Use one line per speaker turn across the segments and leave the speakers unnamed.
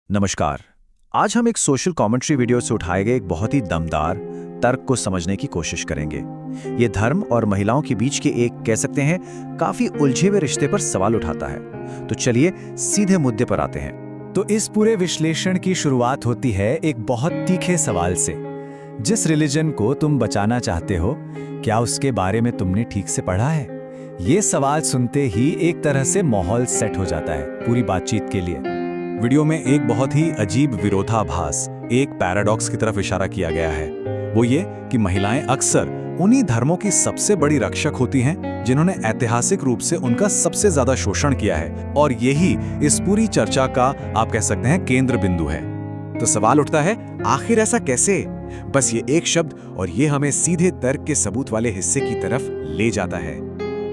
नमस्कार। आज हम एक सोशल कमेंट्री वीडियो से उठाए गए एक बहुत ही दमदार तर्क को समझने की कोशिश करेंगे। ये धर्म और महिलाओं के बीच के एक कह सकते हैं काफी उलझे हुए रिश्ते पर सवाल उठाता है। तो चलिए सीधे मुद्दे पर आते हैं।
तो इस पूरे विश्लेषण की शुरुआत होती है एक बहुत तीखे सवाल से। जिस रिलीजन को तुम बचाना चाहते हो, क्या उसके बारे में तुमने ठीक से पढ़ा है? ये सवाल सुनते ही एक तरह से माहौल सेट हो जाता है पूरी बातचीत के लिए।
वीडियो में एक बहुत ही अजीब विरोधाभास, एक पैराडॉक्स की तरफ इशारा किया गया है। वो ये कि महिलाएं अक्सर उन्हीं धर्मों की सबसे बड़ी रक्षक होती हैं जिन्होंने ऐतिहासिक रूप से उनका सबसे ज्यादा शोषण किया है, और यही इस पूरी चर्चा का आप कह सकते हैं केंद्र बिंदु है। तो सवाल उठता है, आखिर ऐसा कैसे? बस ये एक शब्द और ये हमें सीधे तर्क के सबूत वाले हिस्से की तरफ ले जाता है।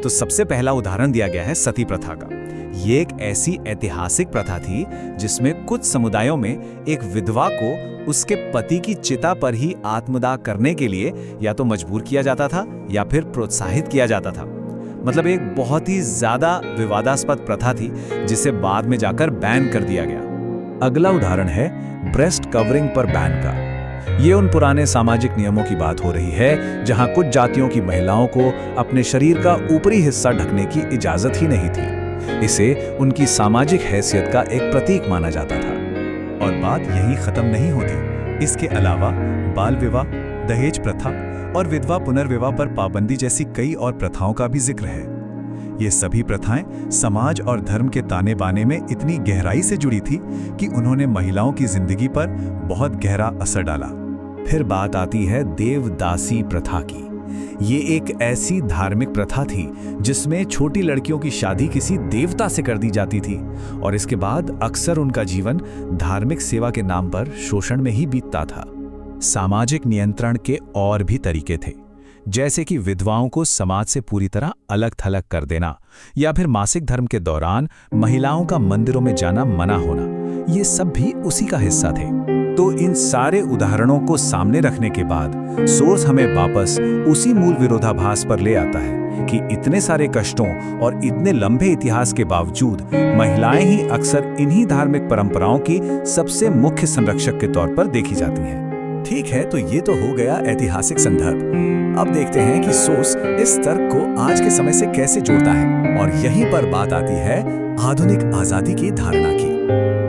तो सबसे पहला उदाहरण दिया गया है सती प्रथा का। ये एक ऐसी ऐतिहासिक प्रथा थी जिसमें कुछ समुदायों में एक विधवा को उसके पति की चिता पर ही आत्मदाह करने के लिए या तो मजबूर किया जाता था या फिर प्रोत्साहित किया जाता था। मतलब एक बहुत ही ज्यादा विवादास्पद प्रथा थी जिसे बाद में जाकर बैन कर दिया गया।
अगला उदाहरण है ब्रेस्ट कवरिंग पर बैन का। ये उन पुराने सामाजिक नियमों की बात हो रही है जहां कुछ जातियों की महिलाओं को अपने शरीर का ऊपरी हिस्सा ढकने की इजाजत ही नहीं थी। इसे उनकी सामाजिक हैसियत का एक प्रतीक माना जाता था।
और बात यही खत्म नहीं होती। इसके अलावा बाल विवाह, दहेज प्रथा और विधवा पुनर्विवाह पर पाबंदी जैसी कई और प्रथाओं का भी जिक्र है। ये सभी प्रथाएं समाज और धर्म के ताने बाने में इतनी गहराई से जुड़ी थी कि उन्होंने महिलाओं की जिंदगी पर बहुत गहरा असर डाला।
फिर बात आती है देवदासी प्रथा की। ये एक ऐसी धार्मिक प्रथा थी जिसमें छोटी लड़कियों की शादी किसी देवता से कर दी जाती थी और इसके बाद अक्सर उनका जीवन धार्मिक सेवा के नाम पर शोषण में ही बीतता था। सामाजिक नियंत्रण के और भी तरीके थे, जैसे कि विधवाओं को समाज से पूरी तरह अलग थलग कर देना या फिर मासिक धर्म के दौरान महिलाओं का मंदिरों में जाना मना होना। ये सब भी उसी का हिस्सा थे। तो इन सारे उदाहरणों को सामने रखने के बाद सोर्स हमें वापस उसी मूल विरोधाभास पर ले आता है कि इतने सारे कष्टों और इतने लंबे इतिहास के बावजूद महिलाएं ही अक्सर इन्हीं धार्मिक परंपराओं की सबसे मुख्य संरक्षक के तौर पर देखी जाती हैं।
ठीक है, तो ये तो हो गया ऐतिहासिक संदर्भ। अब देखते हैं कि सोर्स इस तर्क को आज के समय से कैसे जोड़ता है, और यहीं पर बात आती है आधुनिक आजादी की धारणा की।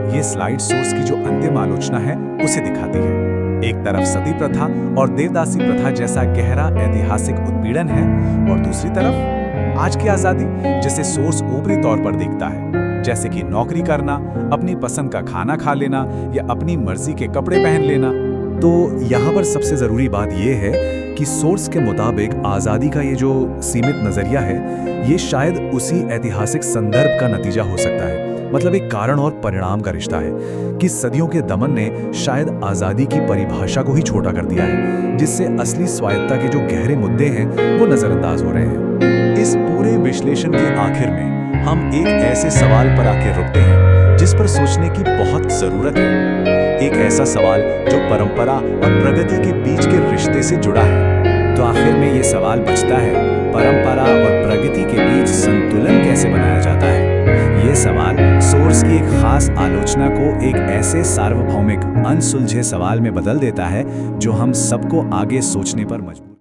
ये स्लाइड सोर्स की जो अंतिम आलोचना है उसे दिखाती है। एक तरफ सती प्रथा और देवदासी प्रथा जैसा गहरा ऐतिहासिक उत्पीड़न है, और दूसरी तरफ आज की आजादी जिसे सोर्स ऊपरी तौर पर देखता है, जैसे कि नौकरी करना, अपनी पसंद का खाना खा लेना या अपनी मर्जी के कपड़े पहन लेना।
तो यहाँ पर सबसे ज़रूरी बात यह है कि सोर्स के मुताबिक आज़ादी का ये जो सीमित नज़रिया है, ये शायद उसी ऐतिहासिक संदर्भ का नतीजा हो सकता है। मतलब एक कारण और परिणाम का रिश्ता है कि सदियों के दमन ने शायद आज़ादी की परिभाषा को ही छोटा कर दिया है, जिससे असली स्वायत्तता के जो गहरे मुद्दे हैं वो नज़रअंदाज हो रहे हैं।
इस पूरे विश्लेषण के आखिर में हम एक ऐसे सवाल पर आकर रुकते हैं जिस पर सोचने की बहुत ज़रूरत है। एक ऐसा सवाल जो परंपरा और प्रगति के बीच के रिश्ते से जुड़ा है।
तो आखिर में ये सवाल बचता है, परंपरा और प्रगति के बीच संतुलन कैसे बनाया जाता है? ये सवाल सोर्स की एक खास आलोचना को एक ऐसे सार्वभौमिक अनसुलझे सवाल में बदल देता है जो हम सबको आगे सोचने पर मजबूर